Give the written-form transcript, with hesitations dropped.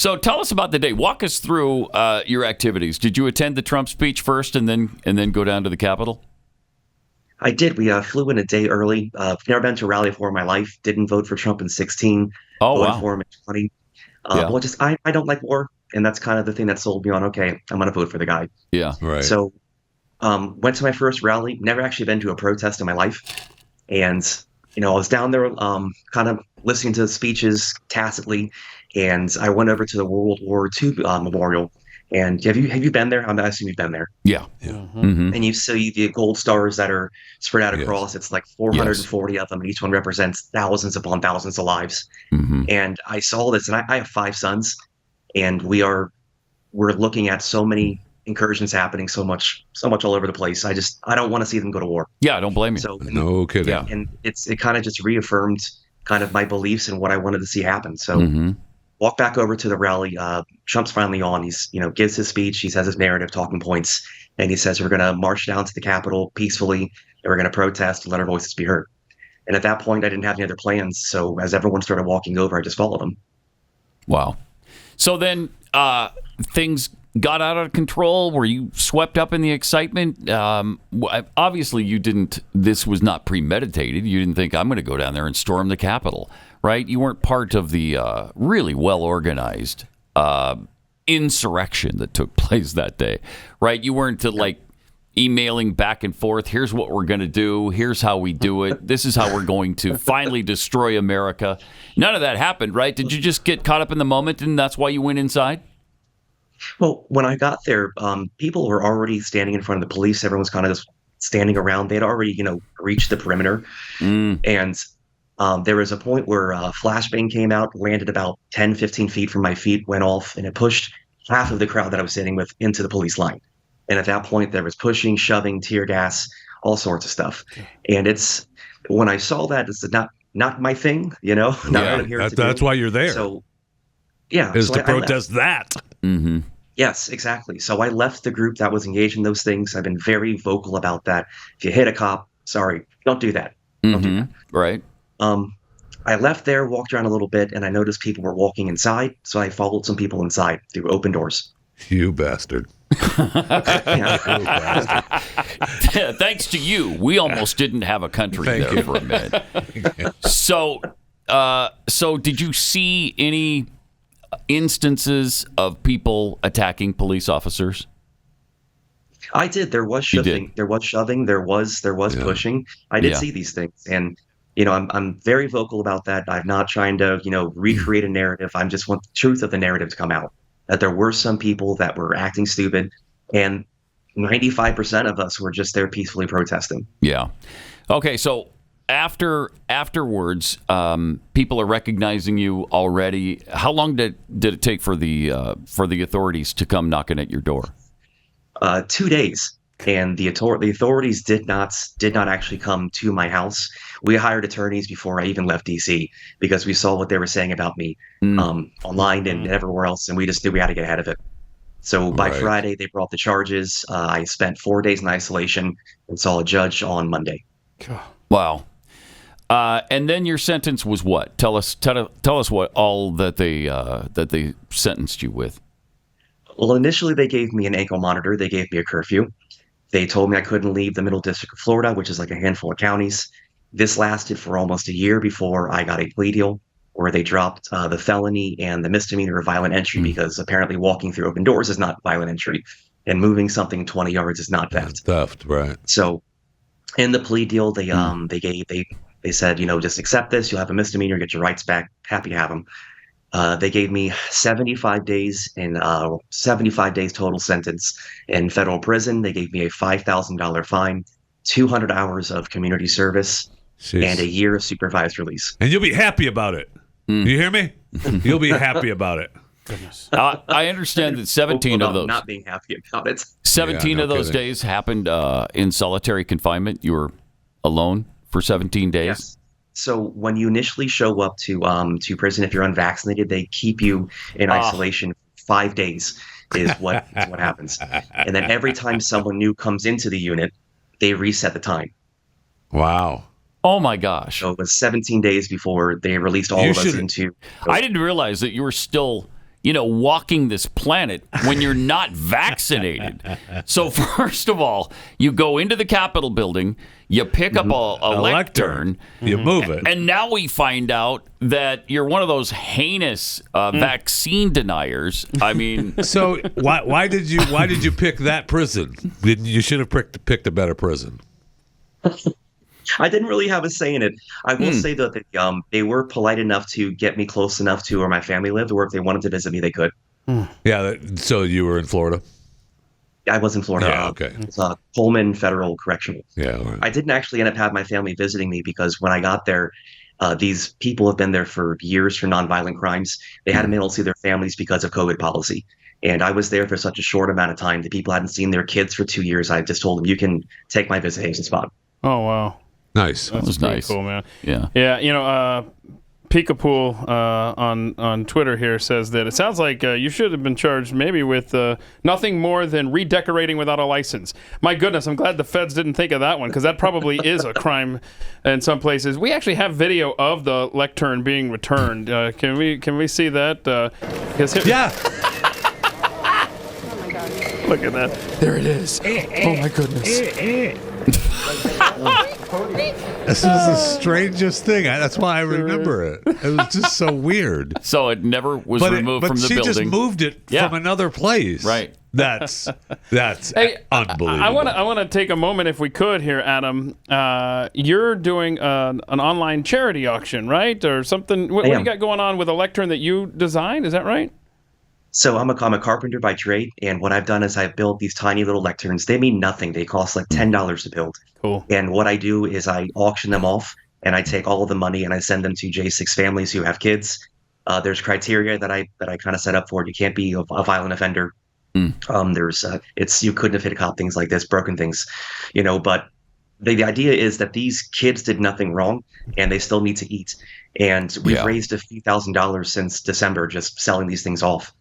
So tell us about the day. Walk us through your activities. Did you attend the Trump speech first and then go down to the Capitol? I did. We flew in a day early. Never been to a rally before in my life. Didn't vote for Trump in 16. Oh, Voted wow. for him in 20. Yeah. Well, just I don't like war, and that's kind of the thing that sold me on. Okay, I'm going to vote for the guy. Yeah. Right. So, went to my first rally. Never actually been to a protest in my life, and I was down there, kind of listening to the speeches tacitly, and I went over to the World War II memorial. And have you been there? I assume you've been there. Yeah. Mm-hmm. And you see the gold stars that are spread out across. It's like 440 of them, and each one represents thousands upon thousands of lives. Mm-hmm. And I saw this, and I have 5 sons, and we're looking at so many incursions happening, so much all over the place. I don't want to see them go to war. Yeah, I don't blame you. So No kidding. Yeah. and it kind of just reaffirmed kind of my beliefs and what I wanted to see happen. So walk back over to the rally. Trump's finally on. He's gives his speech. He says his narrative, talking points, and he says we're going to march down to the Capitol peacefully, and we're going to protest and let our voices be heard. And at that point, I didn't have any other plans. So as everyone started walking over, I just followed them. Wow. So then things got out of control. Were you swept up in the excitement? Obviously, you didn't. This was not premeditated. You didn't think I'm going to go down there and storm the Capitol, right? You weren't part of the really well-organized insurrection that took place that day, right? You weren't like emailing back and forth. Here's what we're going to do. Here's how we do it. This is how we're going to finally destroy America. None of that happened, right? Did you just get caught up in the moment, and that's why you went inside? Well, when I got there, people were already standing in front of the police. Everyone was kind of just standing around. They'd already, reached the perimeter. And there was a point where a flashbang came out, landed about 10, 15 feet from my feet, went off, and it pushed half of the crowd that I was standing with into the police line. And at that point, there was pushing, shoving, tear gas, all sorts of stuff. And when I saw that, it's not my thing, Not what I'm here to that's do. why you're there. So, yeah. Is so to protest that. Mm-hmm. Yes, exactly. So I left the group that was engaged in those things. I've been very vocal about that. If you hit a cop, sorry, don't do that. Don't do that. Right. I left there, walked around a little bit, and I noticed people were walking inside. So I followed some people inside through open doors. You bastard. Thanks to you, we almost didn't have a country there for a minute. So did you see any instances of people attacking police officers? I did. There was shoving. There was shoving. There was pushing. I did see these things, and I'm very vocal about that. I'm not trying to recreate a narrative. I just want the truth of the narrative to come out. That there were some people that were acting stupid, and 95% of us were just there peacefully protesting. Yeah. Okay. So afterwards, people are recognizing you already. How long did it take for the authorities to come knocking at your door? 2 days, and the authorities did not actually come to my house. We hired attorneys before I even left D.C. because we saw what they were saying about me online and everywhere else, and we just knew we had to get ahead of it. So by Friday, they brought the charges. I spent 4 days in isolation and saw a judge on Monday. Wow. And then your sentence was what? Tell us what all that they sentenced you with. Well, initially they gave me an ankle monitor. They gave me a curfew. They told me I couldn't leave the Middle District of Florida, which is like a handful of counties. This lasted for almost a year before I got a plea deal where they dropped the felony and the misdemeanor of violent entry because apparently walking through open doors is not violent entry and moving something 20 yards is not theft. Theft, right. So in the plea deal, they said, just accept this. You'll have a misdemeanor, get your rights back. Happy to have them. They gave me 75 days in 75 days total sentence in federal prison. They gave me a $5,000 fine, 200 hours of community service, and a year of supervised release. And you'll be happy about it. You hear me? You'll be happy about it. Goodness. I understand that 17 of those not being happy about it. 17 of those days happened in solitary confinement. You were alone for 17 days. Yes. So when you initially show up to prison, if you're unvaccinated, they keep you in isolation 5 days is what happens. And then every time someone new comes into the unit, they reset the time. Wow. Oh my gosh. So it was 17 days before they released all of us into. I didn't realize that you were still walking this planet when you're not vaccinated. So first of all, you go into the Capitol building, you pick up a lectern, you move it, and now we find out that you're one of those heinous vaccine deniers. I mean, so why did you pick that prison? You should have picked a better prison. I didn't really have a say in it. I will say that they were polite enough to get me close enough to where my family lived, or if they wanted to visit me, they could. Yeah, so you were in Florida? I was in Florida. Yeah, okay. It's Pullman Federal Correctional. Yeah, all right. I didn't actually end up having my family visiting me because when I got there, these people have been there for years for nonviolent crimes. They hadn't been able to see their families because of COVID policy. And I was there for such a short amount of time. The people hadn't seen their kids for 2 years. I just told them, you can take my visitation spot. Oh, wow. Nice. that was nice. Cool, man. Yeah. Yeah, Peekapool on Twitter here says that it sounds like you should have been charged maybe with nothing more than redecorating without a license. My goodness, I'm glad the feds didn't think of that one, because that probably is a crime in some places. We actually have video of the lectern being returned. Can we see that? Yeah. Look at that. There it is. Oh my goodness. This is the strangest thing. That's why I remember it. It was just so weird. So it never was removed from the building. But she just moved it from another place. Right. That's Hey, unbelievable. I want to take a moment, if we could, here, Adam. You're doing an online charity auction, right, or something? What do you got going on with a lectern that you designed? Is that right? So I'm a carpenter by trade, and what I've done is I've built these tiny little lecterns. They mean nothing. They cost like $10 to build. Cool. And what I do is I auction them off, and I take all of the money and I send them to J6 families who have kids. There's criteria that I kind of set up for it. You can't be a violent offender. There's you couldn't have hit a cop, things like this, broken things, But the idea is that these kids did nothing wrong, and they still need to eat. And we've raised a few $1,000s since December just selling these things off.